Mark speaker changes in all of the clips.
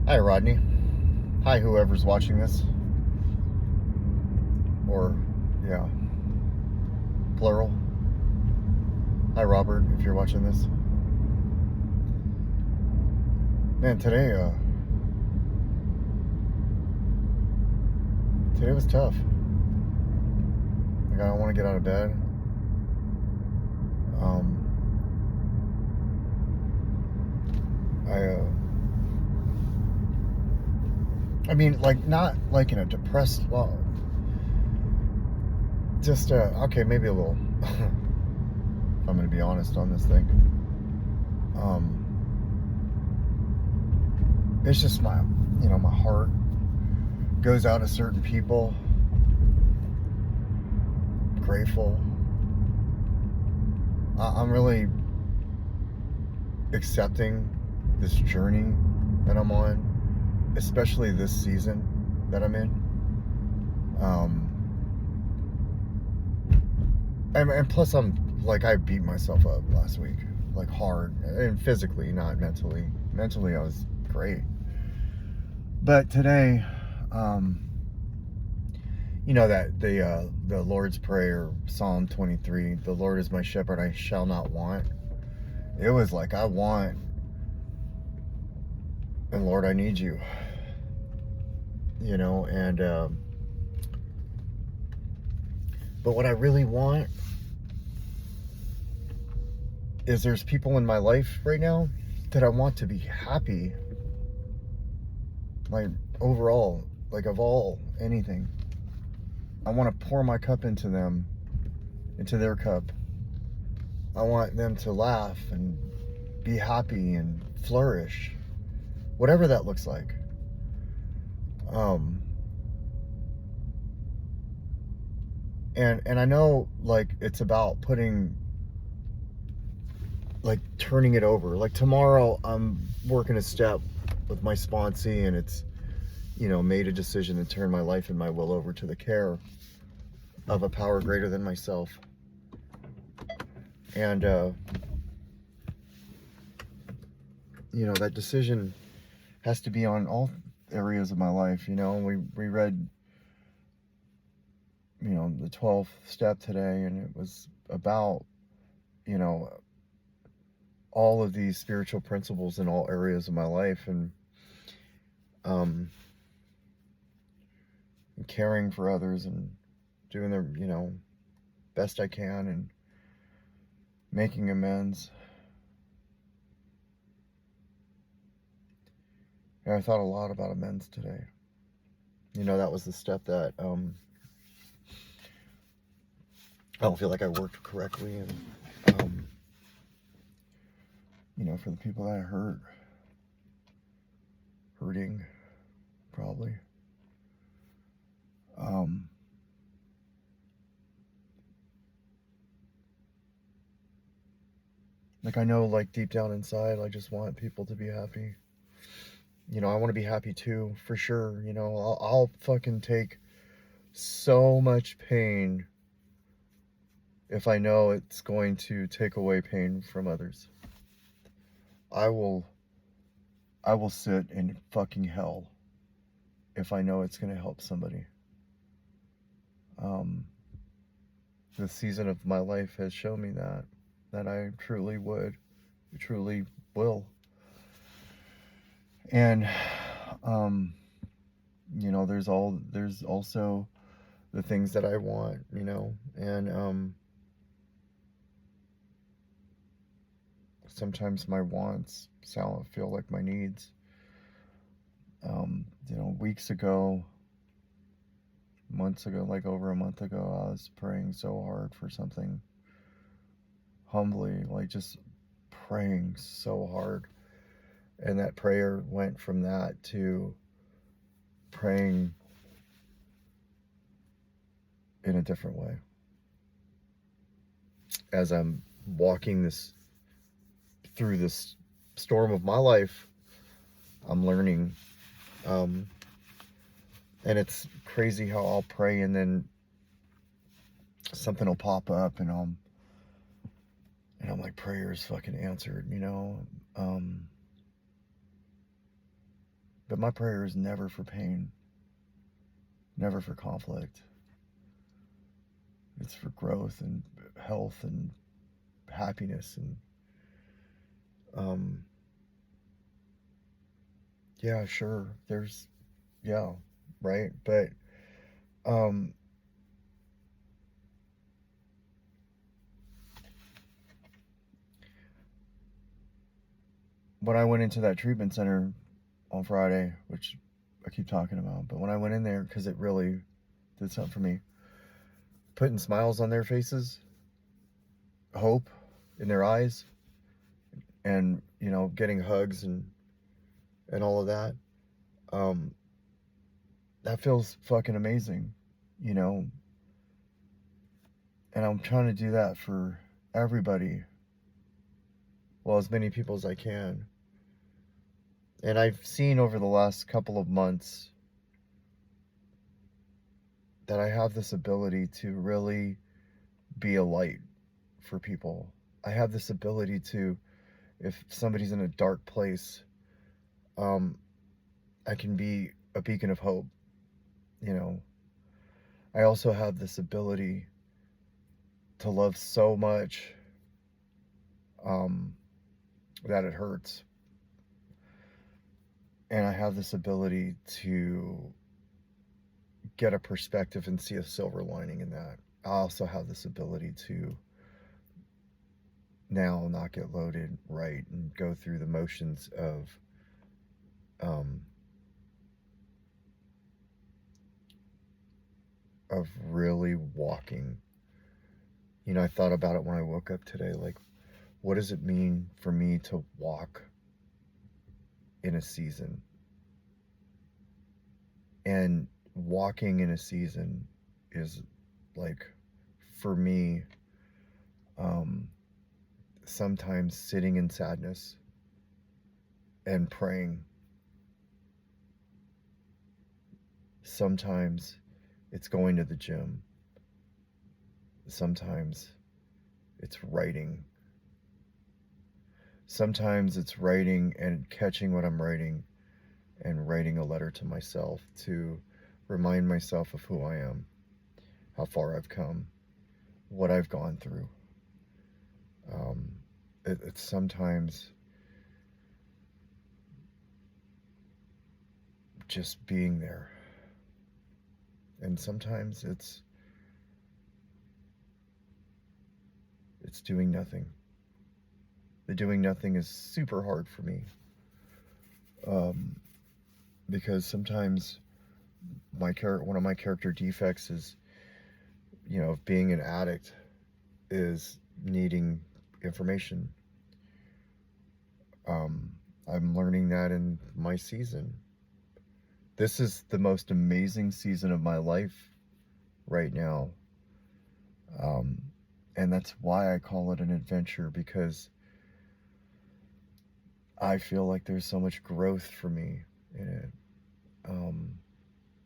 Speaker 1: Hi, Rodney. Hi, whoever's watching this. Or, yeah, plural. Hi, Robert, if you're watching this. Man, today was tough. Like, I don't want to get out of bed. Um, I mean, like, not like in a depressed, well, just, okay, maybe a little, if I'm going to be honest on this thing. It's just my heart goes out to certain people. Grateful. I'm really accepting this journey that I'm on, especially this season that I'm in. And plus, I beat myself up last week, like hard, and physically, not mentally. Mentally, I was great, but today, that the Lord's Prayer, Psalm 23, the Lord is my shepherd, I shall not want. It was like, I want, and Lord, I need you, and but what I really want is there's people in my life right now that I want to be happy, like overall, like of all anything. I want to pour my cup into them, into their cup. I want them to laugh and be happy and flourish, whatever that looks like. Um, and I know, like, it's about turning it over. Like, tomorrow, I'm working a step with my sponsee, and it's, made a decision to turn my life and my will over to the care of a power greater than myself. And, that decision has to be on all areas of my life. We read, the 12th step today, and it was about, you know, all of these spiritual principles in all areas of my life, and um, caring for others and doing the, best I can and making amends. And I thought a lot about amends today. That was the step that I don't feel like I worked correctly, and for the people that I hurting, probably. Like, I know, like, deep down inside, I just want people to be happy. I want to be happy too, for sure. I'll fucking take so much pain if I know it's going to take away pain from others. I will sit in fucking hell if I know it's going to help somebody. The season of my life has shown me that I truly will. And there's also the things that I want, and sometimes my wants feel like my needs. Weeks ago, months ago, like over a month ago, I was praying so hard for something, humbly, like just praying so hard. And that prayer went from that to praying in a different way. As I'm walking through this storm of my life, I'm learning. And it's crazy how I'll pray and then something will pop up, and I'm like, prayer is fucking answered, but But my prayer is never for pain, never for conflict. It's for growth and health and happiness and yeah, sure. There's yeah, right? But um when I went into that treatment center on Friday, which I keep talking about, but when I went in there, because it really did something for me, putting smiles on their faces, hope in their eyes, and getting hugs and all of that, um, that feels fucking amazing, you know. And I'm trying to do that for everybody, well, as many people as I can. And I've seen over the last couple of months that I have this ability to really be a light for people. I have this ability to, if somebody's in a dark place, I can be a beacon of hope, you know. I also have this ability to love so much that it hurts. And I have this ability to get a perspective and see a silver lining in that. I also have this ability to now not get loaded right and go through the motions of really walking. I thought about it when I woke up today, like, what does it mean for me to walk in a season? And walking in a season is, like, for me, sometimes sitting in sadness and praying. Sometimes it's going to the gym. Sometimes it's writing. Sometimes it's writing and catching what I'm writing and writing a letter to myself to remind myself of who I am, how far I've come, what I've gone through. It's sometimes just being there. And sometimes it's doing nothing. The doing nothing is super hard for me. Because sometimes one of my character defects is, of being an addict, is needing information. I'm learning that in my season. This is the most amazing season of my life right now. And that's why I call it an adventure, because I feel like there's so much growth for me in it.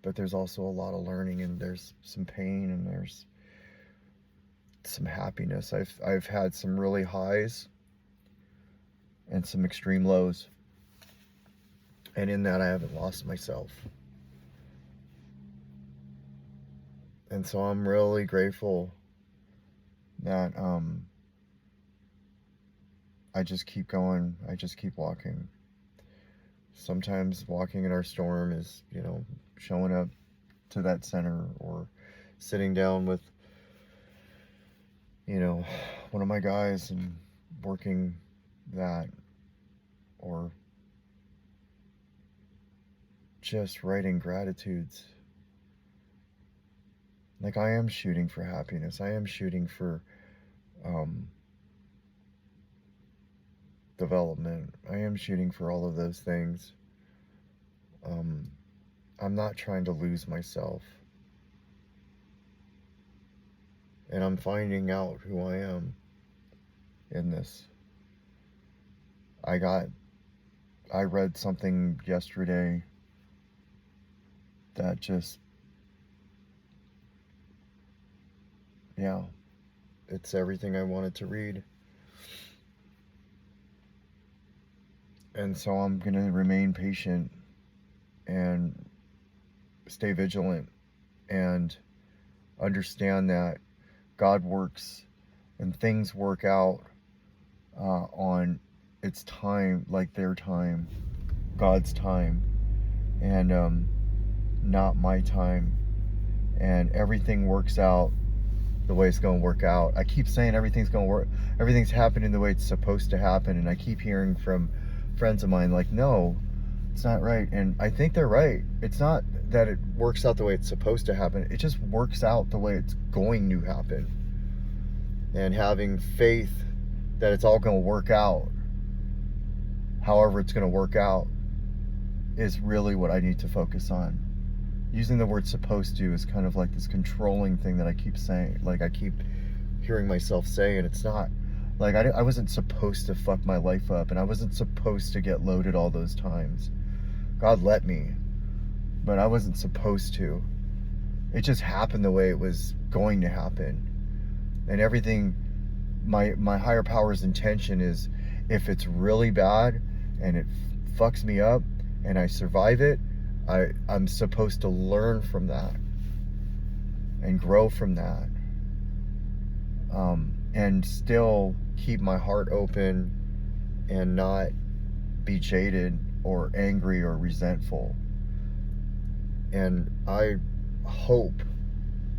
Speaker 1: But there's also a lot of learning, and there's some pain, and there's some happiness. I've had some really highs and some extreme lows. And in that, I haven't lost myself. And so I'm really grateful that I just keep going. I just keep walking. Sometimes walking in our storm is, showing up to that center, or sitting down with, one of my guys and working that, or just writing gratitudes. Like, I am shooting for happiness. I am shooting for development. I am shooting for all of those things. I'm not trying to lose myself. And I'm finding out who I am in this. I read something yesterday that just, yeah, it's everything I wanted to read. And so I'm going to remain patient and stay vigilant and understand that God works and things work out on its time, like their time, God's time, and not my time. And everything works out the way it's going to work out. I keep saying everything's going to work, everything's happening the way it's supposed to happen, and I keep hearing from friends of mine like, no, it's not right. And I think they're right. It's not that it works out the way it's supposed to happen, it just works out the way it's going to happen. And having faith that it's all going to work out however it's going to work out is really what I need to focus on. Using the word supposed to is kind of like this controlling thing that I keep saying, like I keep hearing myself say, and it's not. Like I wasn't supposed to fuck my life up, and I wasn't supposed to get loaded all those times. God let me, but I wasn't supposed to. It just happened the way it was going to happen. And everything, my higher power's intention is, if it's really bad and it fucks me up and I survive it, I'm supposed to learn from that and grow from that, and still keep my heart open and not be jaded or angry or resentful. And I hope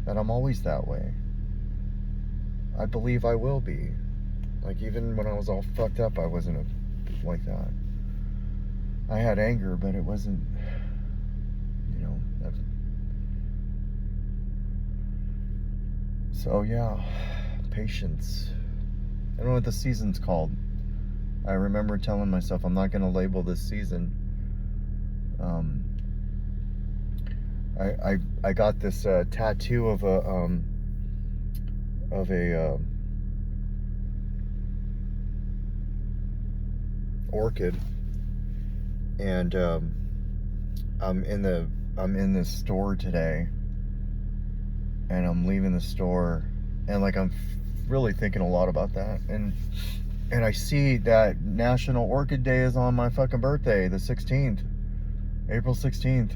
Speaker 1: that I'm always that way. I believe I will be. Like, even when I was all fucked up, I wasn't like that. I had anger, but it wasn't, so yeah, patience. I don't know what the season's called. I remember telling myself I'm not going to label this season. I got this tattoo of a orchid, and I'm in the store today, and I'm leaving the store, and like I'm really thinking a lot about that, and I see that National Orchid Day is on my fucking birthday, the 16th, April 16th.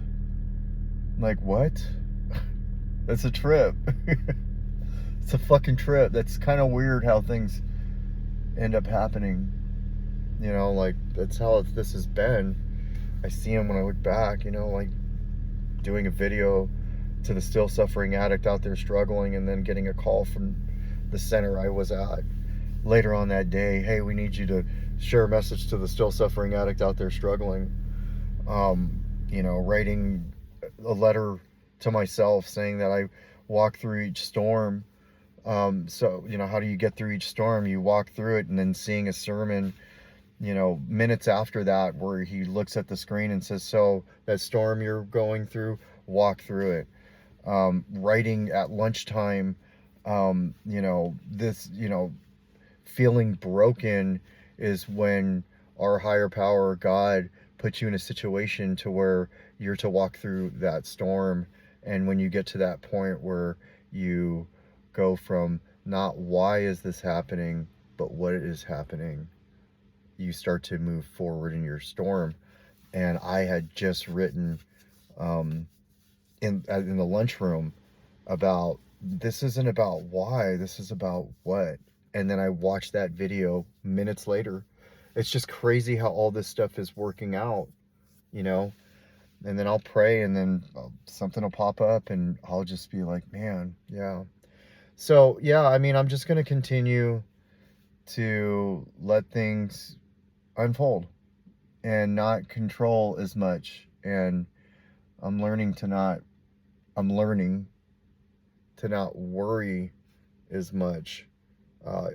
Speaker 1: Like, what? That's a trip. It's a fucking trip. That's kind of weird how things end up happening. Like, that's how this has been. I see him when I look back, like doing a video to the still suffering addict out there struggling, and then getting a call from the center I was at later on that day. Hey, we need you to share a message to the still suffering addict out there struggling. Writing a letter to myself saying that I walk through each storm. So, how do you get through each storm? You walk through it, and then seeing a sermon, minutes after that, where he looks at the screen and says, so that storm you're going through, walk through it. Writing at lunchtime, feeling broken is when our higher power, God, puts you in a situation to where you're to walk through that storm. And when you get to that point where you go from not why is this happening, but what is happening, you start to move forward in your storm. And I had just written in the lunchroom about, this isn't about why, this is about what. And then I watched that video minutes later. It's just crazy how all this stuff is working out, and then I'll pray, and then something will pop up, and I'll just be like, man, yeah. So yeah, I'm just going to continue to let things unfold and not control as much. And I'm learning to not worry as much.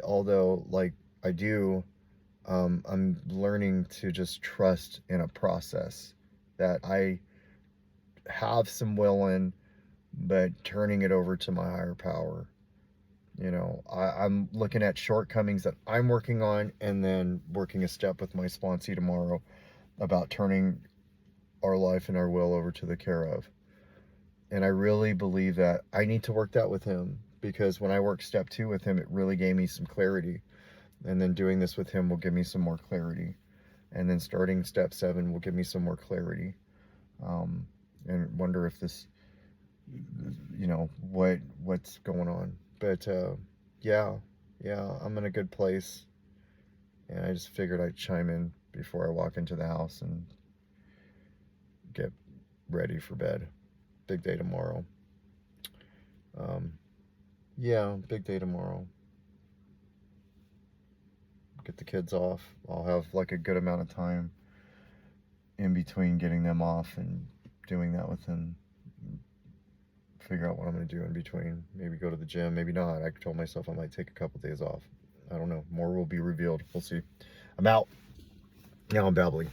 Speaker 1: Although, like, I do, I'm learning to just trust in a process that I have some will in, but turning it over to my higher power. I'm looking at shortcomings that I'm working on, and then working a step with my sponsee tomorrow about turning our life and our will over to the care of. And I really believe that I need to work that with him, because when I worked step 2 with him, it really gave me some clarity. And then doing this with him will give me some more clarity. And then starting step 7 will give me some more clarity. And wonder if this, you know, what's going on. But yeah, I'm in a good place, and I just figured I'd chime in before I walk into the house and get ready for bed. Big day tomorrow. Yeah, big day tomorrow. Get the kids off. I'll have like a good amount of time in between getting them off and doing that with them. Figure out what I'm going to do in between. Maybe go to the gym, maybe not. I told myself I might take a couple days off. I don't know. More will be revealed. We'll see. I'm out. Now I'm babbling.